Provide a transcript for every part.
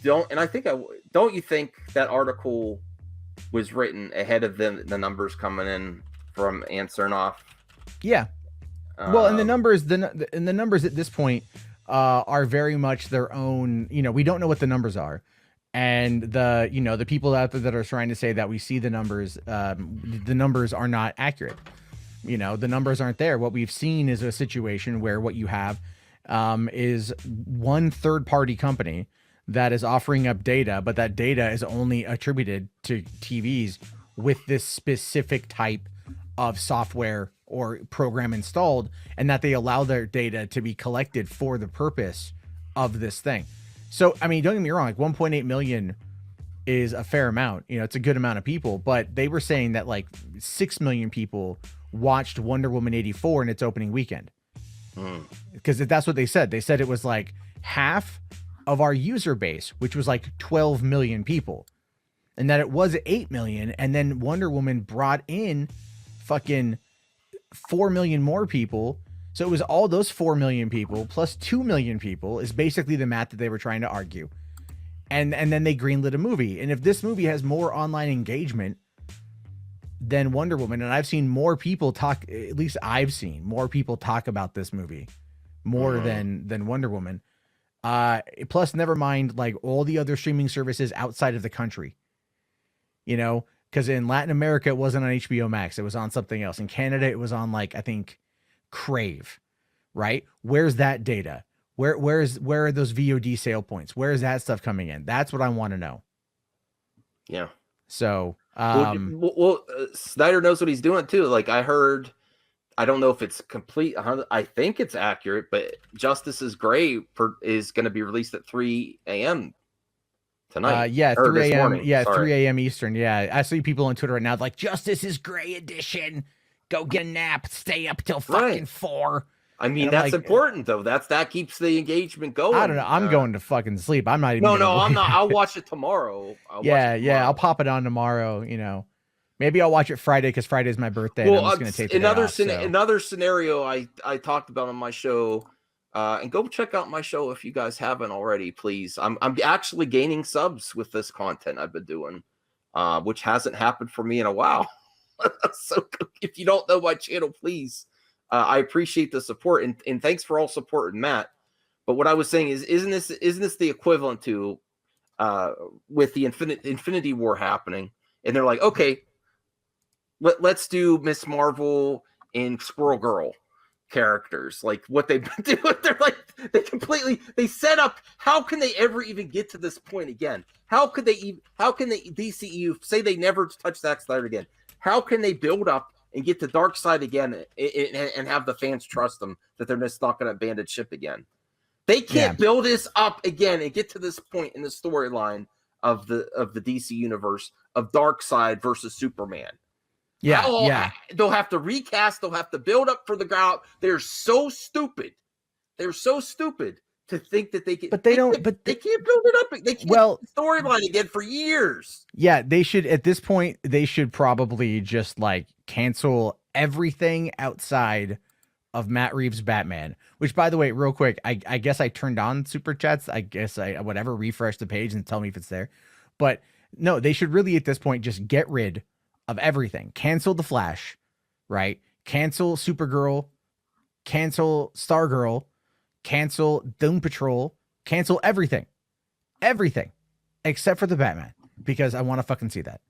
don't you think that article was written ahead of the numbers coming in from Ann Sarnoff? Yeah. Well, and the numbers at this point are very much their own. We don't know what the numbers are, and the people out there that are trying to say that we see the numbers are not accurate. The numbers aren't there. What we've seen is a situation where what you have is one third-party company that is offering up data, but that data is only attributed to TVs with this specific type of software or program installed, and that they allow their data to be collected for the purpose of this thing. So, I mean, don't get me wrong, like 1.8 million is a fair amount. It's a good amount of people, but they were saying that like 6 million people watched Wonder Woman 84 in its opening weekend. Because that's what they said. They said it was like half of our user base, which was like 12 million people, and that it was 8 million. And then Wonder Woman brought in fucking 4 million more people. So it was all those 4 million people plus 2 million people is basically the math that they were trying to argue. And then they greenlit a movie. And if this movie has more online engagement than Wonder Woman, and I've seen more people talk, at least I've seen more people talk about this movie more than Wonder Woman. Plus, never mind like all the other streaming services outside of the country, because in Latin America, it wasn't on HBOMax. It was on something else. In Canada, it was on like, I think, Crave, right? Where's that data? Where are those VOD sale points? Where is that stuff coming in? That's what I want to know. Yeah. So, Snyder knows what he's doing too. Like I heard, I don't know if it's complete. I think it's accurate, but Justice is Gray is going to be released at 3 a.m. tonight. 3 a.m. Yeah, 3 a.m. Eastern. Yeah, I see people on Twitter right now like Justice is Gray edition. Go get a nap. Stay up till fucking 4. I mean, that's like, important though. That keeps the engagement going. I don't know. I'm going to fucking sleep. I'm not even. No, I'm not. I'll watch it tomorrow. I'll pop it on tomorrow. Maybe I'll watch it Friday because Friday is my birthday. Well, I'm just going to take another scenario I talked about on my show. And go check out my show if you guys haven't already, please. I'm actually gaining subs with this content I've been doing, which hasn't happened for me in a while. So if you don't know my channel, please. I appreciate the support and thanks for all supporting Matt. But what I was saying is, isn't this the equivalent to with the Infinity War happening? And they're like, okay, let's do Miss Marvel and Squirrel Girl characters, like what they've been doing. They're like they set up. How can they ever even get to this point again? How can the DCEU say they never touch Zack Snyder again? How can they build up and get to Dark Side again and have the fans trust them that they're just not going to abandon ship again? They can't build this up again and get to this point in the storyline of the DC universe of Dark Side versus Superman. They'll have to recast. They'll have to build up for the ground. They're so stupid. They're so stupid to think that they can. But they don't. But they can't build it up. They can't storyline again for years. Yeah, they should. At this point, they should probably just like cancel everything outside of Matt Reeves' Batman. Which, by the way, real quick, I guess I turned on super chats. I guess I refresh the page and tell me if it's there. But no, they should really at this point just get rid of everything. Cancel the Flash, right? Cancel Supergirl, cancel Stargirl, cancel Doom Patrol, cancel everything except for the Batman, because I want to fucking see that.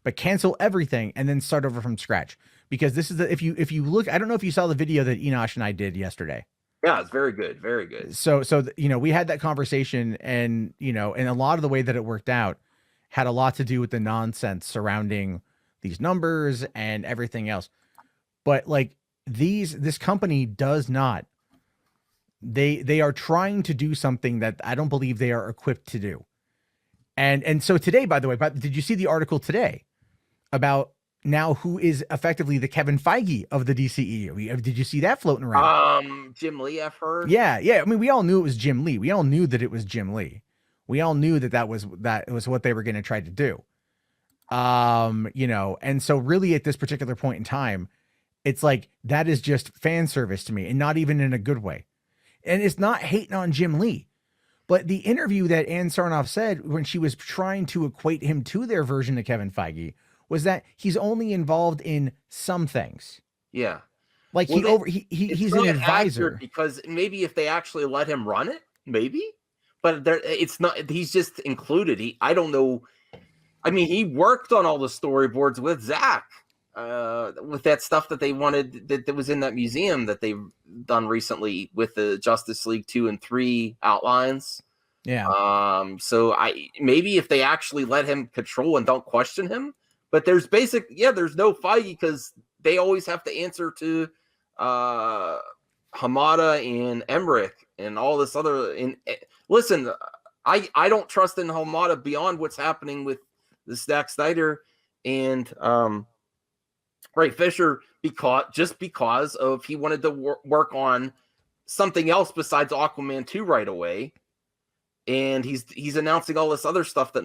But cancel everything and then start over from scratch, because this is if you look, I don't know if you saw the video that Enosh and I did yesterday. Yeah, it's very good. Very good. So, we had that conversation and a lot of the way that it worked out had a lot to do with the nonsense surrounding these numbers and everything else. But like this company does not, they are trying to do something that I don't believe they are equipped to do. And so today, by the way, did you see the article today about now who is effectively the Kevin Feige of the DCEU? Did you see that floating around? Jim Lee, I've heard. Yeah. I mean, we all knew it was Jim Lee. We all knew that it was Jim Lee. We all knew that was what they were going to try to do. And so really at this particular point in time, it's like, that is just fan service to me, and not even in a good way. And it's not hating on Jim Lee, But the interview that Ann Sarnoff said when she was trying to equate him to their version of Kevin Feige was that he's only involved in some things. Yeah. Like Well, he's an advisor. because maybe if they actually let him run it, maybe, but it's not. He's just included. I don't know. I mean, he worked on all the storyboards with Zack, with that stuff that they wanted that was in that museum that they've done recently with the Justice League 2 and 3 outlines. Yeah. So maybe if they actually let him control and don't question him, but there's there's no Feige because they always have to answer to Hamada and Emmerich and all this other. Listen, I don't trust in Hamada beyond what's happening with the Zack Snyder and Ray Fisher because of he wanted to work on something else besides Aquaman 2 right away, and he's announcing all this other stuff that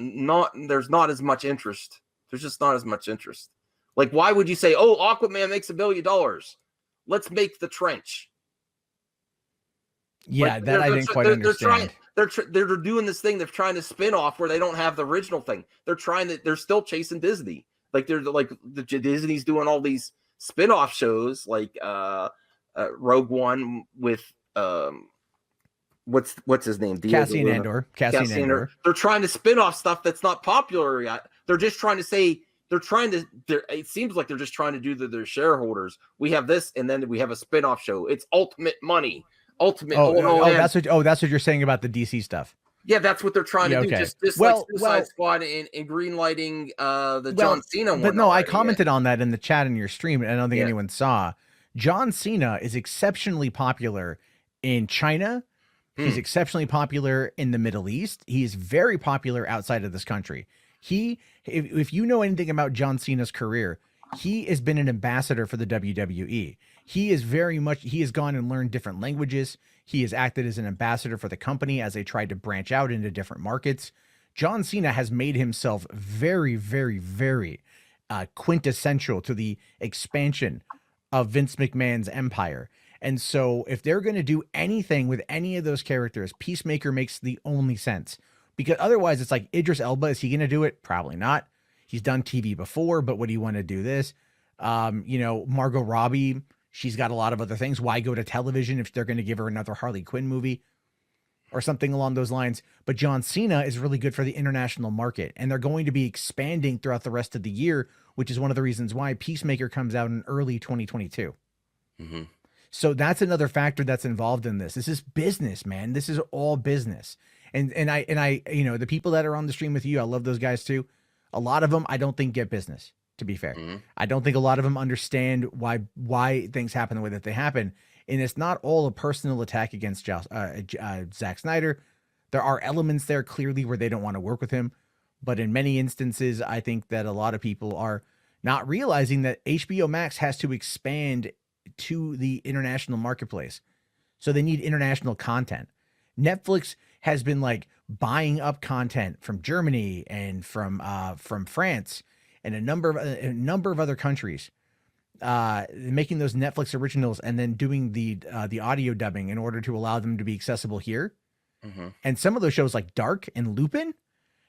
there's not as much interest. There's just not as much interest. Like, why would you say, "Oh, Aquaman makes $1 billion. Let's make the Trench"? Yeah, like, that I didn't quite understand. They're doing this thing. They're trying to spin off where they don't have the original thing. They're still chasing Disney. Like Disney's doing all these spin-off shows like Rogue One with what's his name? Cassian Andor. They're trying to spin off stuff that's not popular yet. They're just trying to say it seems like they're just trying to do their shareholders. We have this, and then we have a spin-off show. It's ultimate money. That's what you're saying about the DC stuff. Yeah, that's what they're trying to do. Just like Suicide Squad and greenlighting the John Cena one. But no, I commented on that in the chat in your stream, and I don't think anyone saw. John Cena is exceptionally popular in China. He's exceptionally popular in the Middle East. He is very popular outside of this country. If you know anything about John Cena's career, he has been an ambassador for the WWE. He has gone and learned different languages. He has acted as an ambassador for the company as they tried to branch out into different markets. John Cena has made himself very, very, very quintessential to the expansion of Vince McMahon's empire. And so if they're going to do anything with any of those characters, Peacemaker makes the only sense. Because otherwise it's like Idris Elba, is he going to do it? Probably not. He's done TV before, but would he want to do this? Margot Robbie, she's got a lot of other things. Why go to television if they're going to give her another Harley Quinn movie or something along those lines? But John Cena is really good for the international market, and they're going to be expanding throughout the rest of the year, which is one of the reasons why Peacemaker comes out in early 2022. Mm-hmm. So that's another factor that's involved in this. This is business, man. This is all business. And I, the people that are on the stream with you, I love those guys too. A lot of them, I don't think get business, to be fair. Mm-hmm. I don't think a lot of them understand why things happen the way that they happen. And it's not all a personal attack against Zack Snyder. There are elements there clearly where they don't want to work with him. But in many instances, I think that a lot of people are not realizing that HBO Max has to expand to the international marketplace. So they need international content. Netflix has been like buying up content from Germany and from France and a number of other countries, making those Netflix originals and then doing the audio dubbing in order to allow them to be accessible here. Mm-hmm. And some of those shows like Dark and Lupin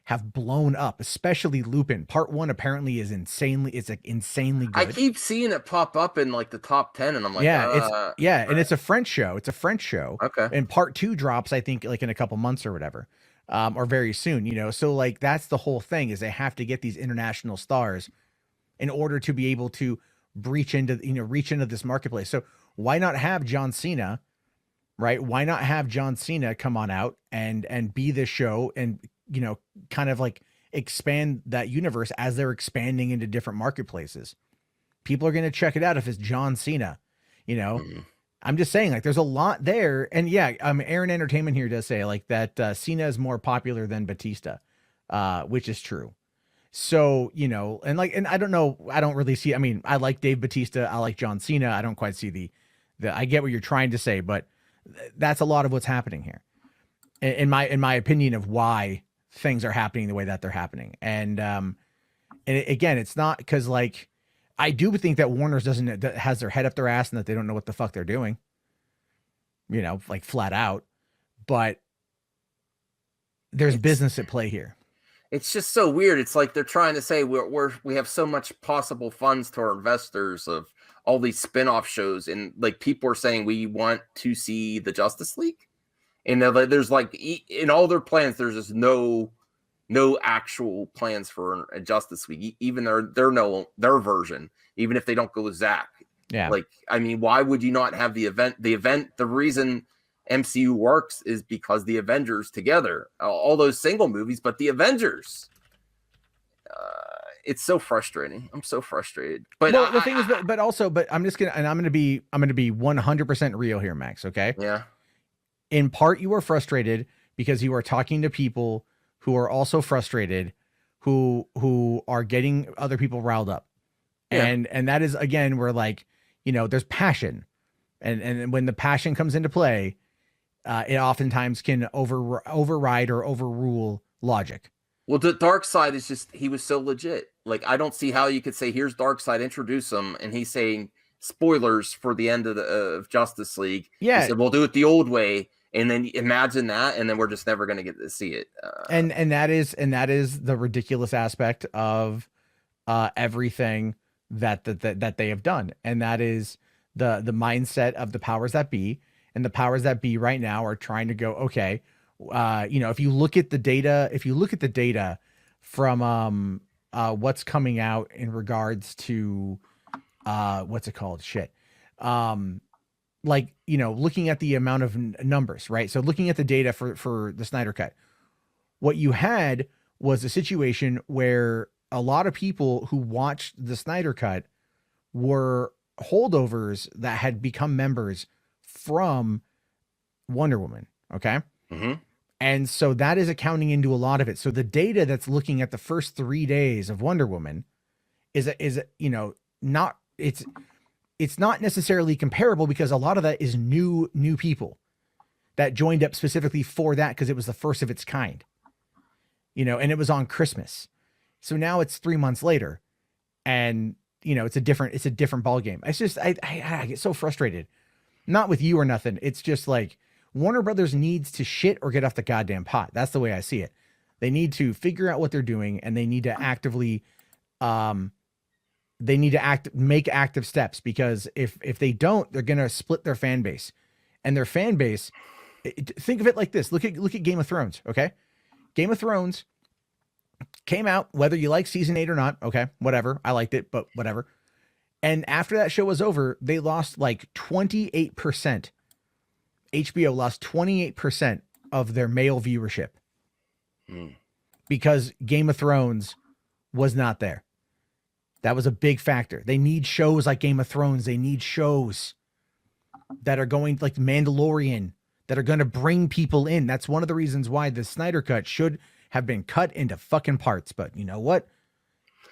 have blown up, especially Lupin. Part 1 apparently is insanely good. I keep seeing it pop up in like the top 10 and I'm like, and it's a French show. Okay. And part 2 drops, I think, like in a couple months or whatever, or very soon, so like that's the whole thing, is they have to get these international stars in order to be able to reach into this marketplace. So why not have John Cena, right? Why not have John Cena come on out and be this show and, kind of like expand that universe as they're expanding into different marketplaces. People are going to check it out if it's John Cena, Mm-hmm. I'm just saying, like, there's a lot there. And yeah, Aaron Entertainment here does say like that Cena is more popular than Batista, which is true. So, and I don't know, I don't really see, I like Dave Batista. I like John Cena. I don't quite see the I get what you're trying to say, but that's a lot of what's happening here in my opinion of why things are happening the way that they're happening. And again, it's not because like, I do think that Warner's has their head up their ass and that they don't know what the fuck they're doing, like flat out. But there's business at play here. It's just so weird. It's like they're trying to say we have so much possible funds to our investors of all these spin-off shows, and like people are saying we want to see the Justice League, and there's like in all their plans there's just no actual plans for a Justice League, even their version, even if they don't go with Zack. Yeah, like I mean, why would you not have the event? The reason MCU works is because the Avengers together, all those single movies, but the Avengers. It's so frustrating. I'm so frustrated. But well, the thing is, but I'm gonna be 100% real here, Max. Okay. Yeah. In part, you are frustrated because you are talking to people who are also frustrated, who are getting other people riled up, and that is again where, like, you know, there's passion, and when the passion comes into play, it oftentimes can override or overrule logic. Well, the Darkseid is just, he was so legit. Like, I don't see how you could say, here's Darkseid, introduce him, and he's saying spoilers for the end of Justice League. Yeah. He said, we'll do it the old way, and then imagine that, and then we're just never going to get to see it. And that is the ridiculous aspect of everything that they have done, and that is the mindset of the powers that be. And the powers that be right now are trying to go, okay, you know, if you look at the data from what's coming out in regards to what's it called? Like, you know, looking at the amount of numbers, right? So looking at the data for the Snyder Cut, what you had was a situation where a lot of people who watched the Snyder Cut were holdovers that had become members from Wonder Woman. Okay. Mm-hmm. And so that is accounting into a lot of it. So the data that's looking at the first 3 days of Wonder Woman is, you know, it's not necessarily comparable, because a lot of that is new people that joined up specifically for that, because it was the first of its kind, you know, and it was on Christmas. So now it's 3 months later, and, you know, it's a different ball game. It's just, I get so frustrated. Not with you or nothing. It's just like Warner Brothers needs to shit or get off the goddamn pot. That's the way I see it. They need to figure out what they're doing, and they need to actively, make active steps, because if they don't, they're going to split their fan base, and their fan base, think of it like this. Look at Game of Thrones. Okay. Game of Thrones came out, whether you like season 8 or not. Okay. Whatever. I liked it, but whatever. And after that show was over, they lost like 28%. HBO lost 28% of their male viewership because Game of Thrones was not there. That was a big factor. They need shows like Game of Thrones. They need shows that are going, like Mandalorian, that are going to bring people in. That's one of the reasons why the Snyder Cut should have been cut into fucking parts. But you know what?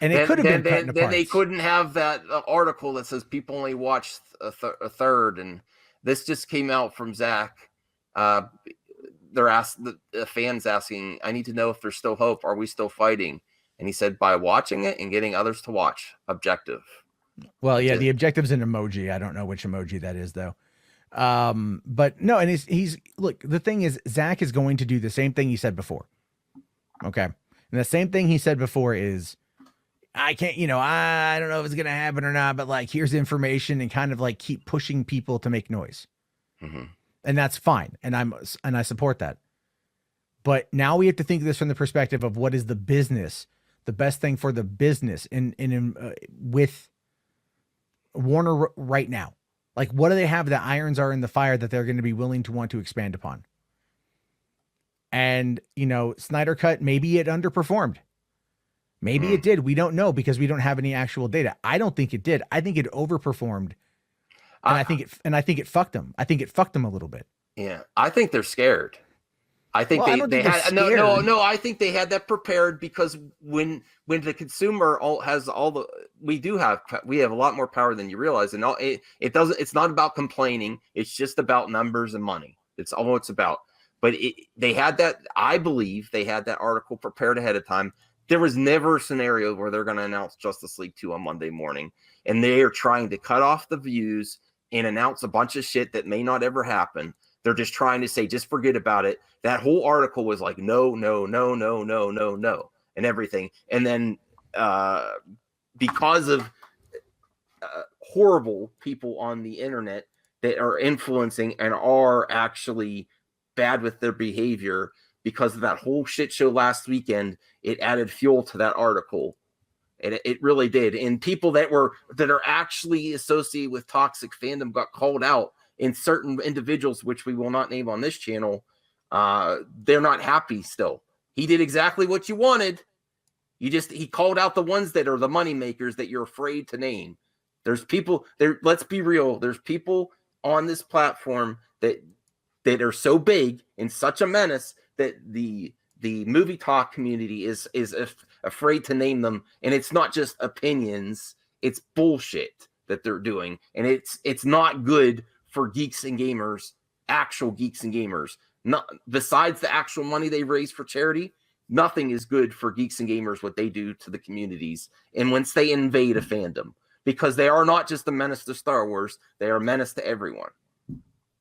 And it could have been cut into parts. Then they couldn't have that article that says people only watched a third. And this just came out from Zack. They're the fans asking, I need to know if there's still hope. Are we still fighting? And he said, by watching it and getting others to watch. Objective. Well, yeah, the objective's an emoji. I don't know which emoji that is, though. But no, and he's look, the thing is, Zack is going to do the same thing he said before. Okay. And the same thing he said before is, I can't, you know, I don't know if it's going to happen or not, but like, here's information, and kind of like keep pushing people to make noise. Mm-hmm. And that's fine. And I support that. But now we have to think of this from the perspective of what is the business, the best thing for the business with Warner right now. Like, what do they have that irons are in the fire that they're going to be willing to want to expand upon? And, you know, Snyder Cut, maybe it underperformed. Maybe it did. We don't know, because we don't have any actual data. I don't think it did. I think it overperformed. And I think it fucked them. I think it fucked them a little bit. Yeah. I think they're scared. I think they had no. I think they had that prepared, because when the consumer has we have a lot more power than you realize, and it's not about complaining. It's just about numbers and money. It's all it's about. But they had that. I believe they had that article prepared ahead of time. There was never a scenario where they're going to announce Justice League 2 on Monday morning, and they are trying to cut off the views and announce a bunch of shit that may not ever happen. They're just trying to say, just forget about it. That whole article was like, no, no, no, no, no, no, no, and everything. And then because of horrible people on the internet that are influencing and are actually bad with their behavior, because of that whole shit show last weekend, it added fuel to that article. And it really did. And people that are actually associated with toxic fandom got called out, in certain individuals, which we will not name on this channel. They're not happy still. He did exactly what you wanted. He called out the ones that are the money makers that you're afraid to name. There's people there. Let's be real. There's people on this platform that are so big and such a menace that the movie talk community is afraid to name them. And it's not just opinions. It's bullshit that they're doing. And it's not good for geeks and gamers, actual geeks and gamers. Not besides the actual money they raise for charity, nothing is good for geeks and gamers what they do to the communities and once they invade a fandom, because they are not just a menace to Star Wars, they are a menace to everyone.